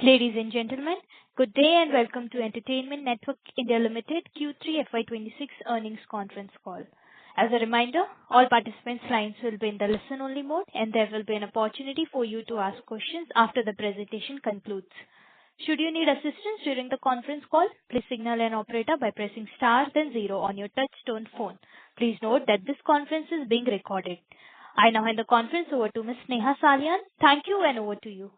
Ladies and gentlemen, good day and welcome to Entertainment Network India Limited Q3 FY26 earnings conference call. As a reminder, all participants' lines will be in the listen-only mode, and there will be an opportunity for you to ask questions after the presentation concludes. Should you need assistance during the conference call, please signal an operator by pressing star then zero on your touch-tone phone. Please note that this conference is being recorded. I now hand the conference over to Ms. Neha Salian. Thank you, and over to you.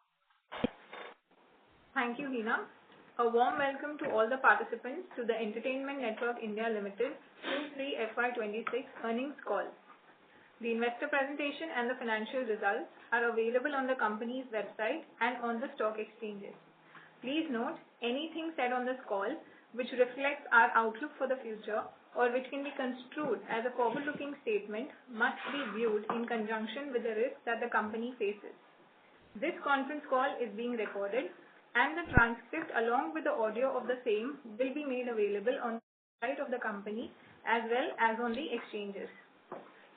Thank you, Hina. A warm welcome to all the participants to the Entertainment Network India Limited Q3 FY26 earnings call. The investor presentation and the financial results are available on the company's website and on the stock exchanges. Please note, anything said on this call which reflects our outlook for the future or which can be construed as a forward-looking statement must be viewed in conjunction with the risks that the company faces. This conference call is being recorded, and the transcript along with the audio of the same will be made available on the website of the company as well as on the exchanges.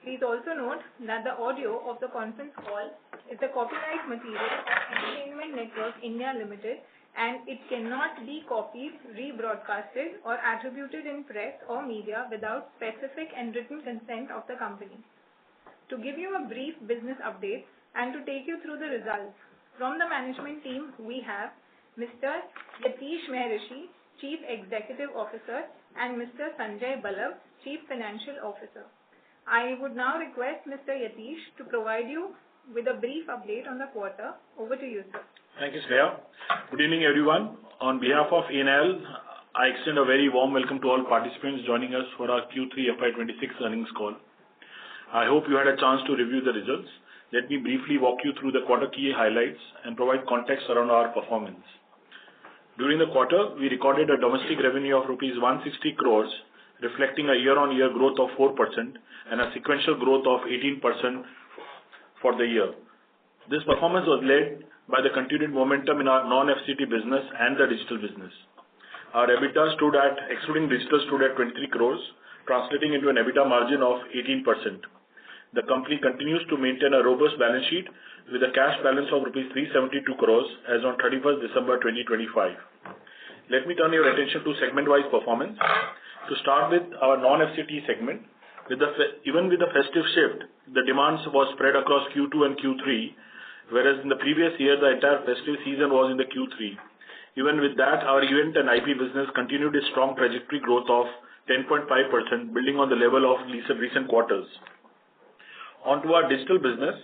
Please also note that the audio of the conference call is the copyright material of Entertainment Network India Limited, and it cannot be copied, rebroadcasted or attributed in press or media without specific and written consent of the company. To give you a brief business update and to take you through the results, from the management team we have Mr. Yatish Maharishi, Chief Executive Officer, and Mr. Sanjay Balav, Chief Financial Officer. I would now request Mr. Yatish to provide you with a brief update on the quarter. Over to you, sir. Thank you, Sneha. Good evening, everyone. On behalf of ENL, I extend a very warm welcome to all participants joining us for our Q3 FY26 earnings call. I hope you had a chance to review the results. Let me briefly walk you through the quarter key highlights and provide context around our performance. During the quarter, we recorded a domestic revenue of rupees 160 crores, reflecting a year-on-year growth of 4% and a sequential growth of 18% for the year. This performance was led by the continued momentum in our non-FCT business and the digital business. Our EBITDA excluding digital, stood at 23 crores, translating into an EBITDA margin of 18%. The company continues to maintain a robust balance sheet with a cash balance of rupees 372 crores as on 31st December 2025. Let me turn your attention to segment-wise performance. To start with our non-FCT segment, even with the festive shift, the demands was spread across Q2 and Q3, whereas in the previous year, the entire festive season was in the Q3. Even with that, our event and IP business continued its strong trajectory growth of 10.5%, building on the level of recent quarters. Onto our digital business.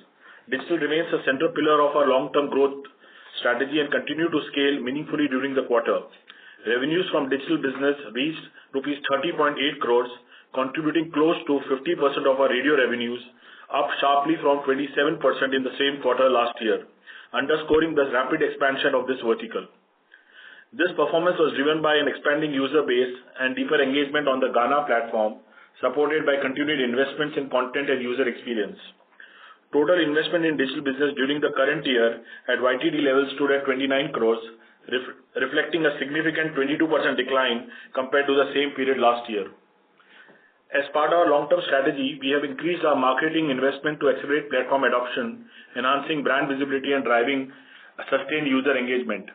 Digital remains a central pillar of our long-term growth strategy and continue to scale meaningfully during the quarter. Revenues from digital business reached rupees 30.8 crores, contributing close to 50% of our radio revenues, up sharply from 27% in the same quarter last year, underscoring the rapid expansion of this vertical. This performance was driven by an expanding user base and deeper engagement on the Gaana platform, supported by continued investments in content and user experience. Total investment in digital business during the current year at YTD levels stood at 29 crores, reflecting a significant 22% decline compared to the same period last year. As part of our long-term strategy, we have increased our marketing investment to accelerate platform adoption, enhancing brand visibility and driving sustained user engagement.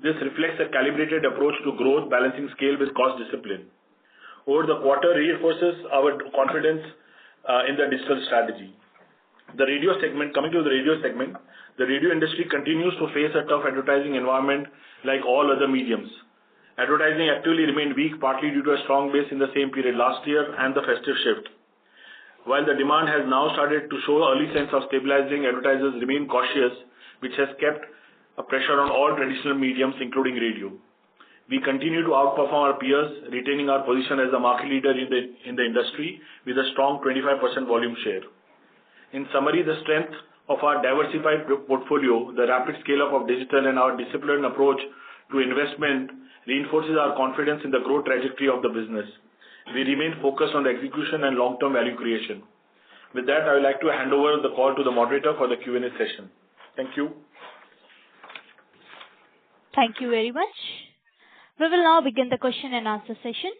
This reflects a calibrated approach to growth, balancing scale with cost discipline. Over the quarter reinforces our confidence in the digital strategy. Coming to the radio segment, the radio industry continues to face a tough advertising environment like all other mediums. Advertising actively remained weak, partly due to a strong base in the same period last year and the festive shift. While the demand has now started to show early signs of stabilizing, advertisers remain cautious, which has kept a pressure on all traditional mediums, including radio. We continue to outperform our peers, retaining our position as the market leader in the industry with a strong 25% volume share. In summary, the strength of our diversified portfolio, the rapid scale-up of digital, and our disciplined approach to investment reinforces our confidence in the growth trajectory of the business. We remain focused on the execution and long-term value creation. With that, I would like to hand over the call to the moderator for the Q&A session. Thank you. Thank you very much. We will now begin the question and answer session.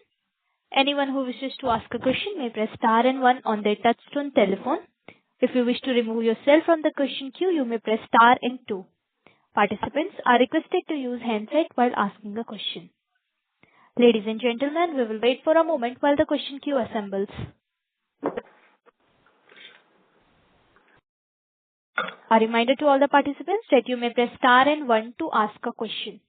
Anyone who wishes to ask a question may press star and one on their touchtone telephone. If you wish to remove yourself from the question queue, you may press star and two. Participants are requested to use handset while asking a question. Ladies and gentlemen, we will wait for a moment while the question queue assembles. A reminder to all the participants that you may press star and 1 to ask a question.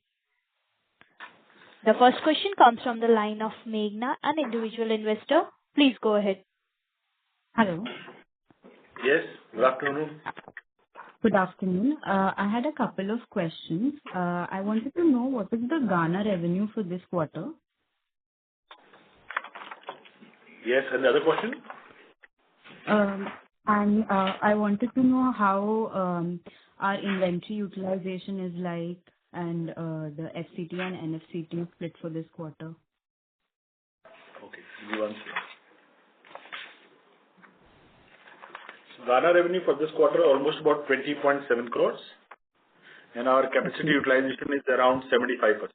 The first question comes from the line of Meghna, an individual investor. Please go ahead. Hello. Yes, good afternoon. Good afternoon. I had a couple of questions. I wanted to know what is the Gaana revenue for this quarter? Yes, and the other question? I wanted to know how our inventory utilization is like and the FCT and NFCT split for this quarter. Okay, give me one second. So Gaana revenue for this quarter almost about 20.7 crores, and our capacity utilization is around 75%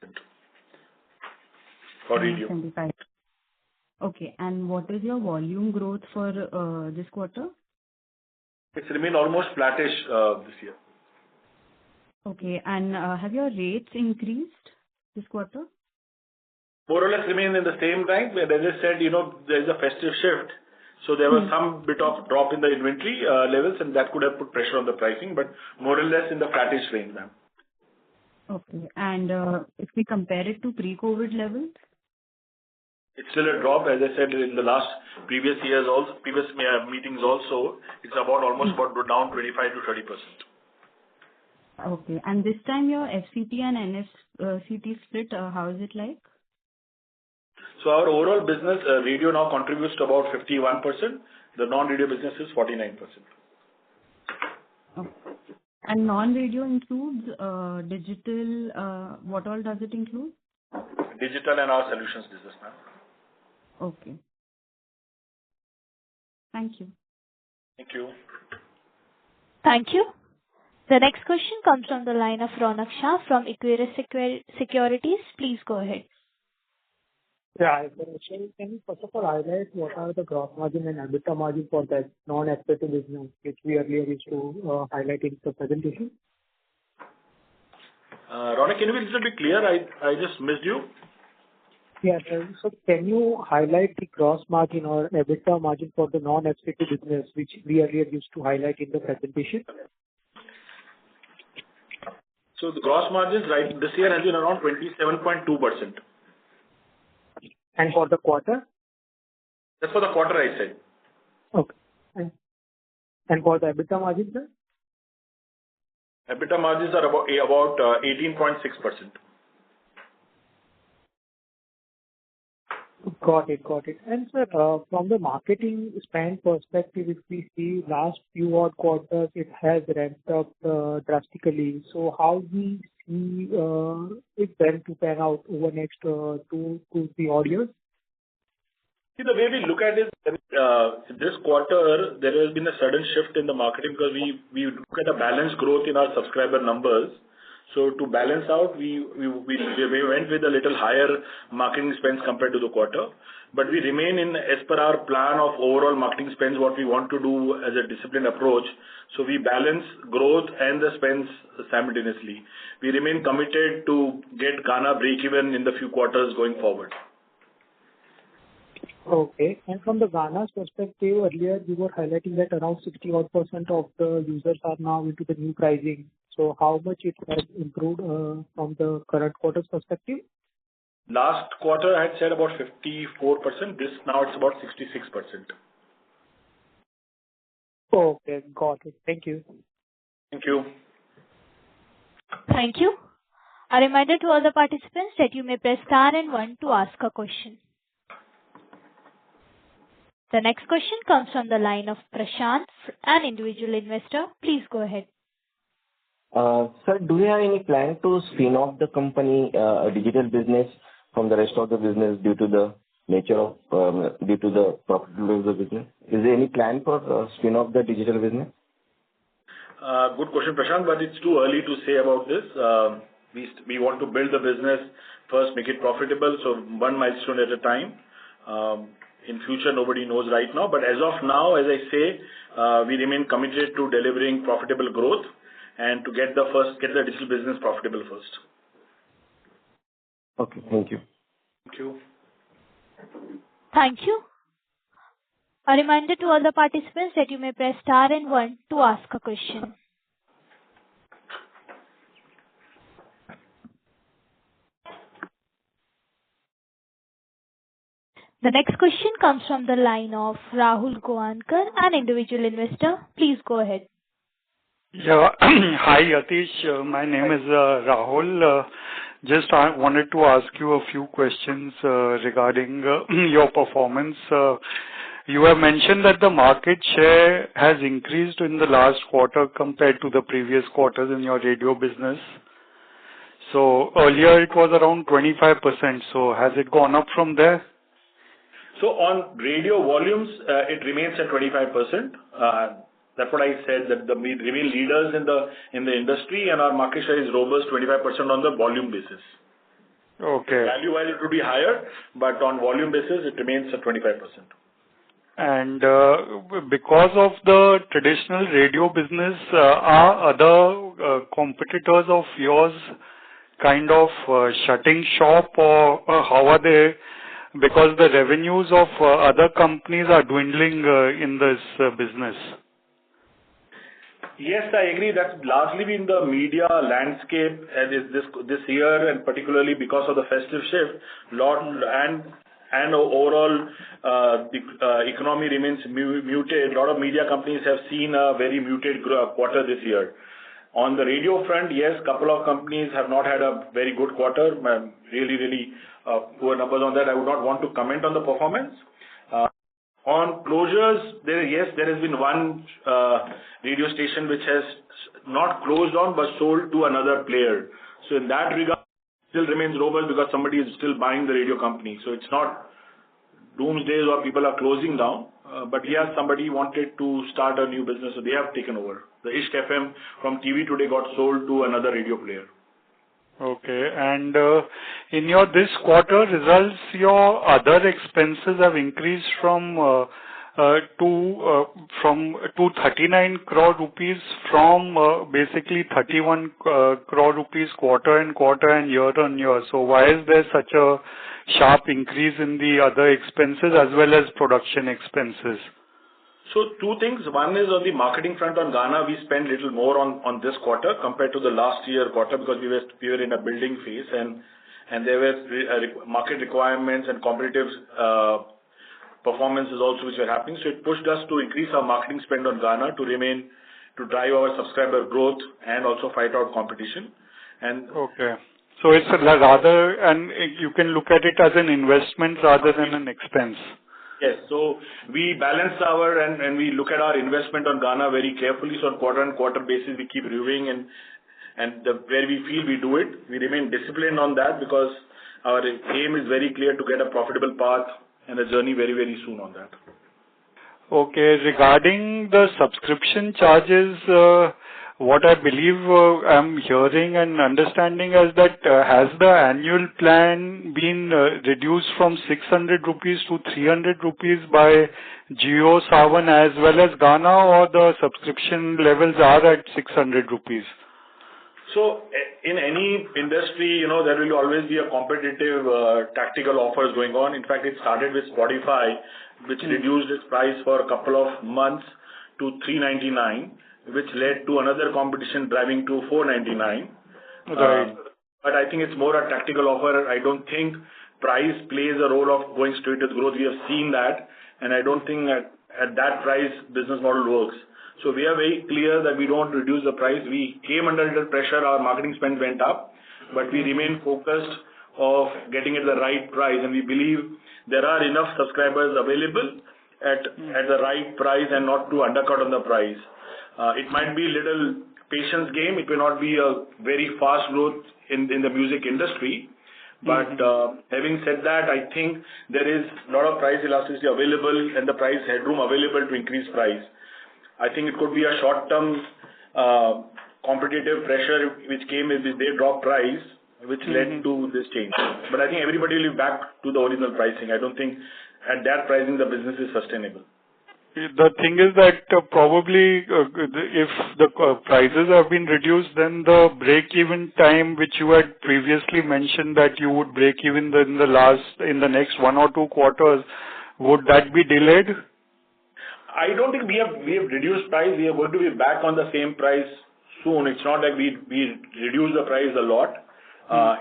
for radio. 75. Okay, and what is your volume growth for this quarter? It's remained almost flattish this year. Okay, and have your rates increased this quarter? More or less remain in the same line, but as I said, there is a festive shift. So there was some bit of drop in the inventory levels, and that could have put pressure on the pricing, but more or less in the flattish range, ma'am. Okay, and if we compare it to pre-COVID levels? It's still a drop, as I said in the previous meetings also. It's almost down 25 to 30%. Okay, and this time your FCT and NFCT split, how is it like? So our overall business, radio now contributes to about 51%. The non-radio business is 49%. Okay. And non-radio includes digital, what all does it include? Digital and our solutions business, ma'am. Okay. Thank you. Thank you. Thank you. The next question comes from the line of Ronak Shah from Equirus Securities. Please go ahead. Yeah, can you first of all highlight what are the gross margin and EBITDA margin for that non-FCT business, which we earlier used to highlight in the presentation? Ronak, can you be a little bit clear? I just missed you. Yeah, sir. So can you highlight the gross margin or EBITDA margin for the non-FCT business, which we earlier used to highlight in the presentation? So the gross margins this year has been around 27.2%. And for the quarter? That's for the quarter, I said. Okay. And for the EBITDA margin, sir? EBITDA margins are about 18.6%. Got it. And sir, from the marketing spend perspective, if we see last few odd quarters, it has ramped up drastically. So how we see it then to pan out over next 2 to 3 odd years? See, the way we look at it, this quarter, there has been a sudden shift in the marketing because we look at a balanced growth in our subscriber numbers. So to balance out, we went with a little higher marketing spends compared to the quarter. But we remain as per our plan of overall marketing spends, what we want to do as a disciplined approach. So we balance growth and the spends simultaneously. We remain committed to get Gaana break-even in the few quarters going forward. Okay. And from the Gaana's perspective, earlier we were highlighting that around 60% of the users are now into the new pricing. So how much it has improved from the current quarter's perspective? Last quarter, I had said about 54%. Now it's about 66%. Okay, got it. Thank you. Thank you. Thank you. A reminder to all the participants that you may press star and 1 to ask a question. The next question comes from the line of Prashant, an individual investor. Please go ahead. Sir, do you have any plan to spin off the company, digital business from the rest of the business due to the nature of, due to the profitability of the business? Is there any plan for spin off the digital business? Good question, Prashant, but it's too early to say about this. We want to build the business first, make it profitable, so one milestone at a time. In future, nobody knows right now, but as of now, as I say, we remain committed to delivering profitable growth and to get the digital business profitable first. Okay, thank you. Thank you. Thank you. A reminder to all the participants that you may press star and 1 to ask a question. The next question comes from the line of Rahul Goankar, an individual investor. Please go ahead. Yeah. Hi, Yatish. My name is Rahul. Just I wanted to ask you a few questions regarding your performance. You have mentioned that the market share has increased in the last quarter compared to the previous quarters in your radio business. So earlier it was around 25%. So has it gone up from there? So on radio volumes, it remains at 25%. That's what I said, that we remain leaders in the industry, and our market share is robust, 25% on the volume basis. Okay. Value-wise, it would be higher, but on volume basis, it remains at 25%. And because of the traditional radio business, are other competitors of yours kind of shutting shop, or how are they? Because the revenues of other companies are dwindling in this business. Yes, I agree. That's largely been the media landscape this year, and particularly because of the festive shift, and overall the economy remains muted. A lot of media companies have seen a very muted quarter this year. On the radio front, yes, couple of companies have not had a very good quarter. Really poor numbers on that. I would not want to comment on the performance. On closures, there has been one radio station which has not closed down but sold to another player. So in that regard, it still remains robust because somebody is still buying the radio company. So it's not doomsday or people are closing down. But yes, somebody wanted to start a new business, so they have taken over. The Ishq FM from TV Today got sold to another radio player. Okay. And in your this quarter results, your other expenses have increased from 239 crore rupees from basically 31 crore rupees quarter and year on year. So why is there such a sharp increase in the other expenses as well as production expenses? So two things. One is on the marketing front on Gaana, we spent little more on this quarter compared to the last year quarter because we were in a building phase and there were market requirements and competitive performances also which were happening. So it pushed us to increase our marketing spend on Gaana to drive our subscriber growth and also fight out competition. And okay. So it's rather, and you can look at it as an investment rather than an expense. Yes. So we balance and we look at our investment on Gaana very carefully. So on quarter-on-quarter basis, we keep reviewing and where we feel we do it. We remain disciplined on that because our aim is very clear to get a profitable path and a journey very, very soon on that. Okay. Regarding the subscription charges, what I believe I'm hearing and understanding is that has the annual plan been reduced from 600 rupees to 300 rupees by Jio, Savan as well as Gaana, or the subscription levels are at 600 rupees? So in any industry, there will always be a competitive tactical offers going on. In fact, it started with Spotify, which reduced its price for a couple of months to $3.99. Which led to another competition driving to $4.99. Right. But I think it's more a tactical offer. I don't think price plays a role of going straight to growth. We have seen that, and I don't think at that price business model works. So we are very clear that we don't reduce the price. We came under little pressure. Our marketing spend went up, but we remain focused of getting it the right price, and we believe there are enough subscribers available at the right price and not to undercut on the price. It might be a little patience game. It may not be a very fast growth in the music industry. But having said that, I think there is a lot of price elasticity available and the price headroom available to increase price. I think it could be a short-term competitive pressure which came if they drop price, which led to this change. But I think everybody will be back to the original pricing. I don't think at that pricing the business is sustainable. the thing is that probably if the prices have been reduced, then the break-even time, which you had previously mentioned that you would break even in the next 1 or 2 quarters, would that be delayed? I don't think we have reduced price. We are going to be back on the same price soon. It's not like we reduce the price a lot.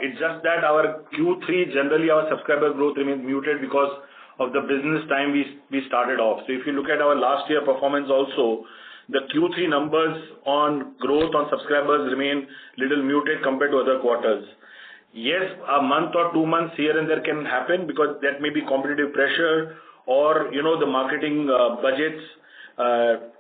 It's just that our Q3, generally our subscriber growth remains muted because of the business time we started off. So if you look at our last year performance also, the Q3 numbers on growth on subscribers remain little muted compared to other quarters. Yes, a month or 2 months here and there can happen because that may be competitive pressure or, the marketing budgets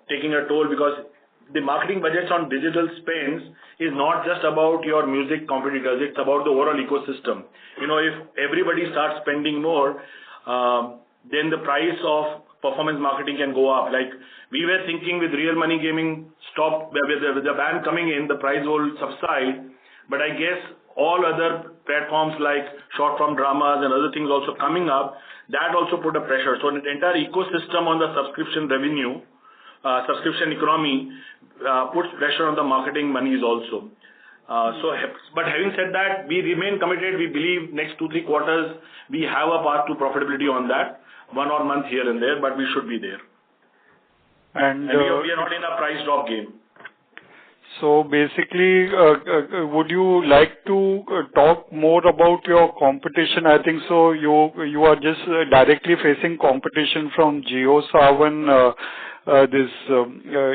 taking a toll, because the marketing budgets on digital spends is not just about your music competitors, it's about the overall ecosystem. If everybody starts spending more, then the price of performance marketing can go up. Like we were thinking with real money gaming stop, with the ban coming in, the price will subside. But I guess all other platforms like short form dramas and other things also coming up, that also put a pressure. So the entire ecosystem on the subscription revenue, subscription economy puts pressure on the marketing monies also. But having said that, we remain committed. We believe next 2-3 quarters we have a path to profitability on that. 1 odd month here and there, but we should be there. And we are not in a price drop game. So basically, would you like to talk more about your competition? I think so. You are just directly facing competition from JioSaavn,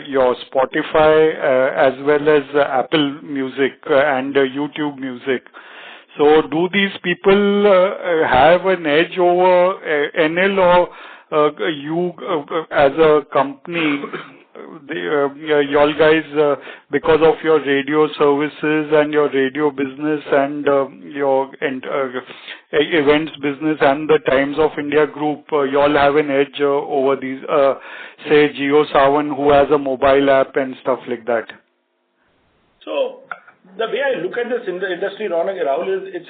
your Spotify, as well as Apple Music and YouTube Music. So do these people have an edge over NL, or you as a company? Y'all guys, because of your radio services and your radio business and your events business and the Times of India group, y'all have an edge over these, say, JioSaavn, who has a mobile app and stuff like that. So the way I look at this in the industry, Rahul, is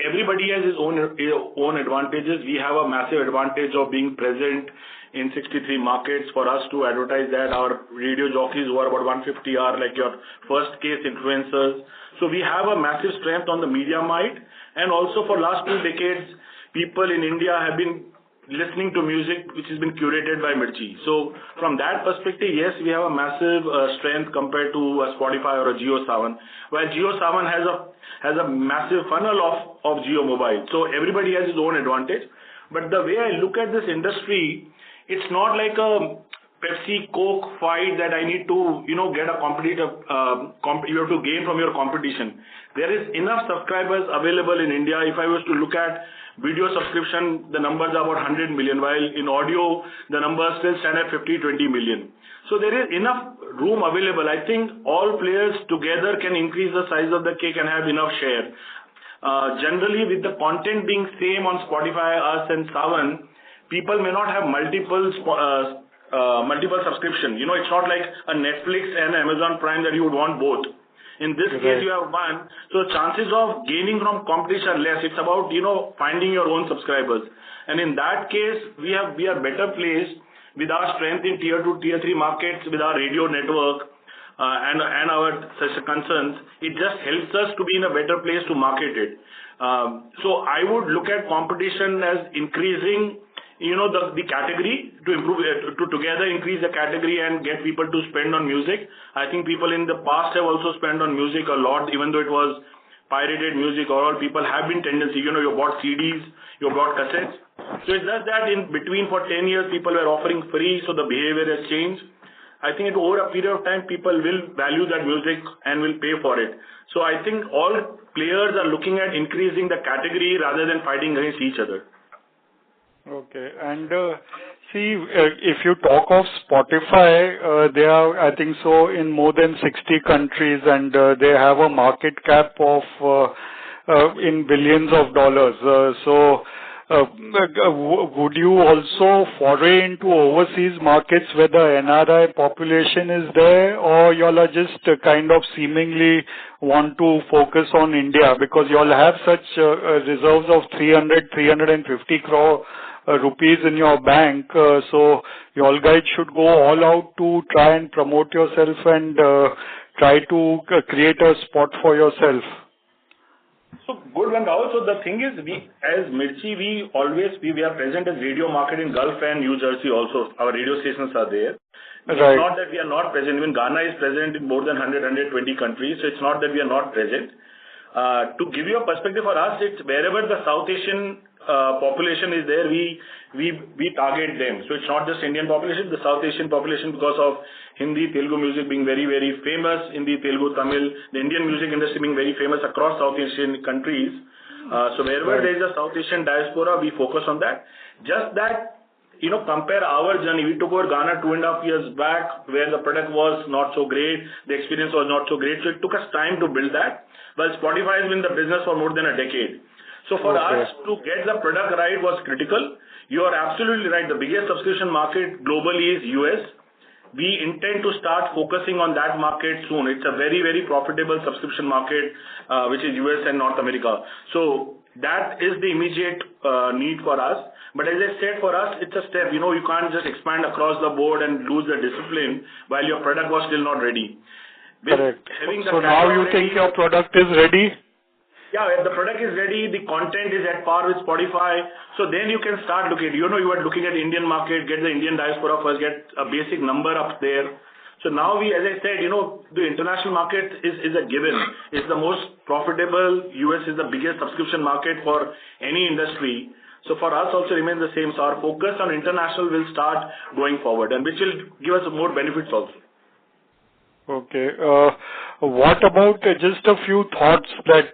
everybody has his own advantages. We have a massive advantage of being present in 63 markets. For us to advertise that, our radio jockeys who are about 150 are like your first case influencers. So we have a massive strength on the media might, and also for last 2 decades, people in India have been listening to music which has been curated by Mirchi. So from that perspective, yes, we have a massive strength compared to a Spotify or a JioSaavn, while JioSaavn has a massive funnel of Jio Mobile. So everybody has his own advantage. But the way I look at this industry, it's not like a Pepsi Coke fight that I need to get a competitor. You have to gain from your competition. There is enough subscribers available in India. If I was to look at video subscription, the numbers are about 100 million, while in audio the numbers still stand at 50-20 million. So there is enough room available. I think all players together can increase the size of the cake and have enough share. Generally, with the content being same on Spotify, us and Saavn, people may not have multiple subscription. It's not like a Netflix and Amazon Prime that you would want both. In this case, you have one. So chances of gaining from competition are less. It's about, finding your own subscribers. And in that case, we are better placed with our strength in tier 2, tier 3 markets, with our radio network and our such concerns. It just helps us to be in a better place to market it. So I would look at competition as increasing the category to improve, to together increase the category and get people to spend on music. I think people in the past have also spent on music a lot, even though it was pirated music or all. People have been tendency, you bought CDs, you bought cassettes. So it's just that in between for 10 years, people were offering free, so the behavior has changed. I think over a period of time, people will value that music and will pay for it. So I think all players are looking at increasing the category rather than fighting against each other. Okay. And see, if you talk of Spotify, they are, I think so, in more than 60 countries, and they have a market cap of in billions of dollars. So would you also foray into overseas markets where the NRI population is there, or y'all are just kind of seemingly want to focus on India because y'all have such reserves of 350 crore rupees in your bank. So you all guys should go all out to try and promote yourself and try to create a spot for yourself. So good one, Rahul. So the thing is, we as Mirchi, we are present as radio market in Gulf and New Jersey also. Our radio stations are there. Right. It's not that we are not present. Even Gaana is present in more than 120 countries. So it's not that we are not present. To give you a perspective for us, it's wherever the South Asian population is there, we target them. So it's not just Indian population, the South Asian population, because of Hindi, Telugu music being very, very famous, Hindi, Telugu, Tamil, the Indian music industry being very famous across South Asian countries. So wherever there is a South Asian diaspora, we focus on that. Just that, compare our journey. We took over Gaana 2.5 years back, where the product was not so great, the experience was not so great. So it took us time to build that. But Spotify has been in the business for more than a decade. So for us to get the product right was critical. You are absolutely right. The biggest subscription market globally is US. We intend to start focusing on that market soon. It's a very, very profitable subscription market, which is US and North America. So that is the immediate need for us. But as I said, for us, it's a step. You can't just expand across the board and lose the discipline while your product was still not ready. Correct. So now you think your product is ready? Yeah, if the product is ready, the content is at par with Spotify. So then you can start looking. You are looking at the Indian market, get the Indian diaspora first, get a basic number up there. So now as I said, the international market is a given. It's the most profitable. US is the biggest subscription market for any industry. So for us also remains the same. So our focus on international will start going forward, and which will give us more benefits also. Okay. What about just a few thoughts that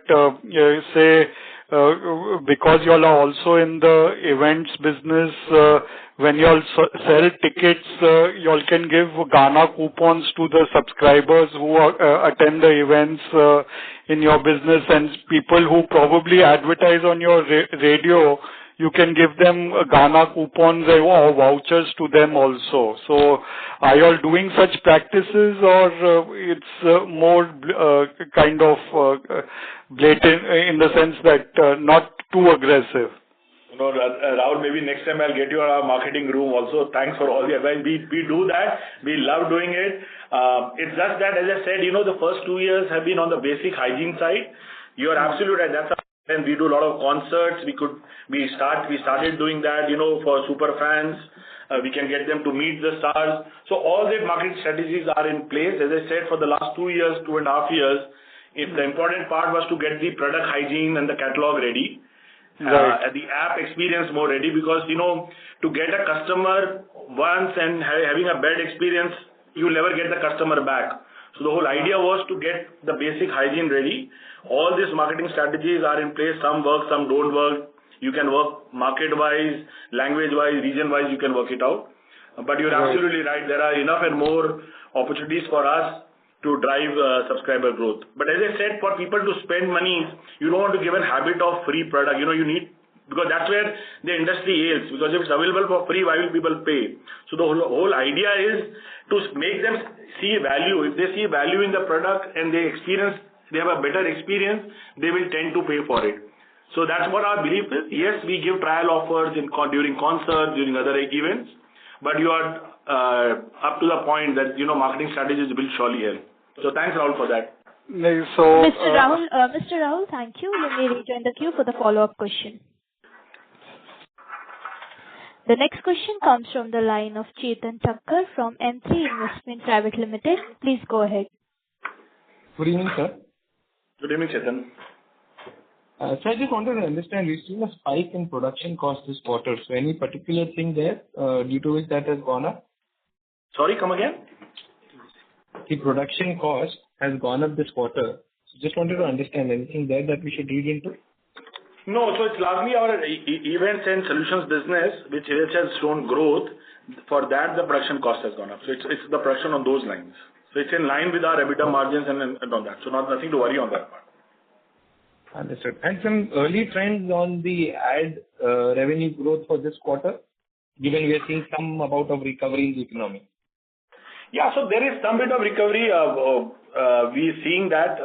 say because you all are also in the events business, when you all sell tickets, you all can give Gaana coupons to the subscribers who attend the events in your business, and people who probably advertise on your radio, you can give them Gaana coupons or vouchers to them also. So are you all doing such practices, or it's more kind of blatant in the sense that not too aggressive? Rahul, maybe next time I'll get you on our marketing room also. Thanks for all the advice. We do that. We love doing it. It's just that, as I said, the first 2 years have been on the basic hygiene side. You are absolutely right. That's and we do a lot of concerts. We started doing that, for super fans. We can get them to meet the stars. So all the marketing strategies are in place. As I said, for the last 2 years, 2.5 years, if the important part was to get the product hygiene and the catalog ready, the app experience more ready, because, to get a customer once and having a bad experience, you'll never get the customer back. So the whole idea was to get the basic hygiene ready. All these marketing strategies are in place. Some work, some don't work. You can work market-wise, language-wise, region-wise, you can work it out. But you're absolutely right. There are enough and more opportunities for us to drive subscriber growth. But as I said, for people to spend money, you don't want to give a habit of free product. You need, because that's where the industry is. Because if it's available for free, why will people pay? So the whole idea is to make them see value. If they see value in the product and they have a better experience, they will tend to pay for it. So that's what our belief is. Yes, we give trial offers during concerts, during other events, but you are up to the point that, marketing strategies will surely help. So thanks, Rahul, for that. So, Mr. Rahul, thank you. You may rejoin the queue for the follow-up question. The next question comes from the line of Chetan Thakkar from M3 Investment Private Limited. Please go ahead. Good evening, sir. Good evening, Chetan. So I just wanted to understand, we've seen a spike in production cost this quarter. So any particular thing there due to which that has gone up? Sorry, come again? The production cost has gone up this quarter. So just wanted to understand anything there that we should read into? No, so it's largely our events and solutions business which has shown growth. For that, the production cost has gone up. So it's the production on those lines. So it's in line with our EBITDA margins and on that. So nothing to worry on that part. Understood. And some early trends on the ad revenue growth for this quarter, given we are seeing some amount of recovery in the economy. Yeah, so there is some bit of recovery. We are seeing that,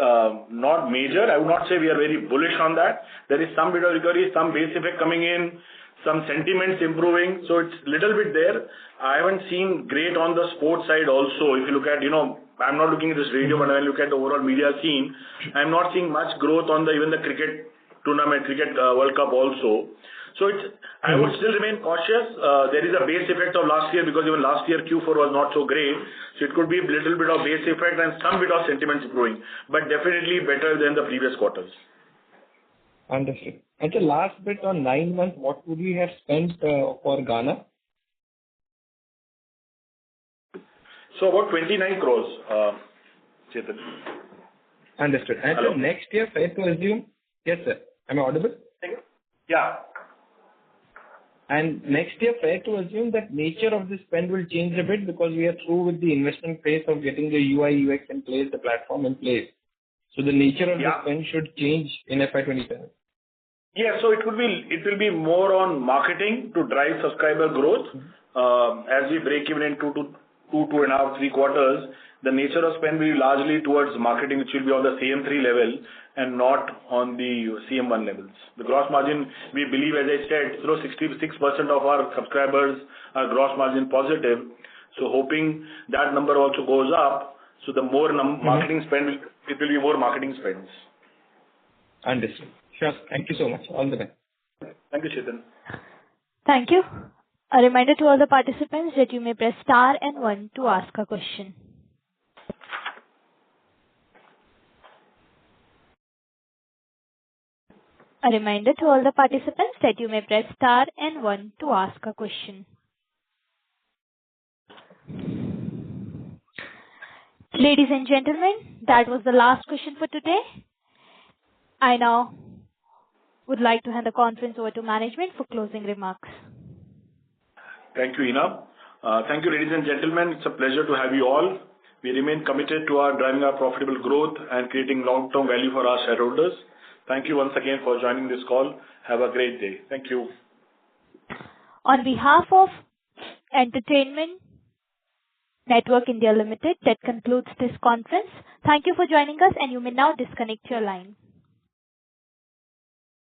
not major. I would not say we are very bullish on that. There is some bit of recovery, some base effect coming in, some sentiments improving, so it's little bit there. I haven't seen great on the sports side also. If you look at, I'm not looking at this radio, but when I look at the overall media scene, I'm not seeing much growth on even the cricket tournament, cricket World Cup also. So I would still remain cautious. There is a base effect of last year because even last year Q4 was not so great. So it could be a little bit of base effect and some bit of sentiments growing, but definitely better than the previous quarters. Understood. And the last bit on 9 months, what would we have spent for Gaana? So about 29 crores, Chetan. Understood. And so next year, fair to assume? Yes, sir. Am I audible? Yeah. And next year, fair to assume that nature of the spend will change a bit because we are through with the investment phase of getting the UI, UX in place, the platform in place. So the nature of the spend should change in FY27. Yeah, so it will be more on marketing to drive subscriber growth. As we break even in 2.5, 3 quarters, the nature of spend will be largely towards marketing, which will be on the CM3 level and not on the CM1 levels. The gross margin, we believe, as I said, 66% of our subscribers are gross margin positive. So hoping that number also goes up. So the more marketing spend, it will be more marketing spends. Understood. Sure. Thank you so much. All the best. Thank you, Chetan. Thank you. A reminder to all the participants that you may press star and 1 to ask a question. A reminder to all the participants that you may press star and 1 to ask a question. Ladies and gentlemen, that was the last question for today. I now would like to hand the conference over to management for closing remarks. Thank you, Ina. Thank you, ladies and gentlemen. It's a pleasure to have you all. We remain committed to driving our profitable growth and creating long-term value for our shareholders. Thank you once again for joining this call. Have a great day. Thank you. On behalf of Entertainment Network India Limited, that concludes this conference. Thank you for joining us, and you may now disconnect your line.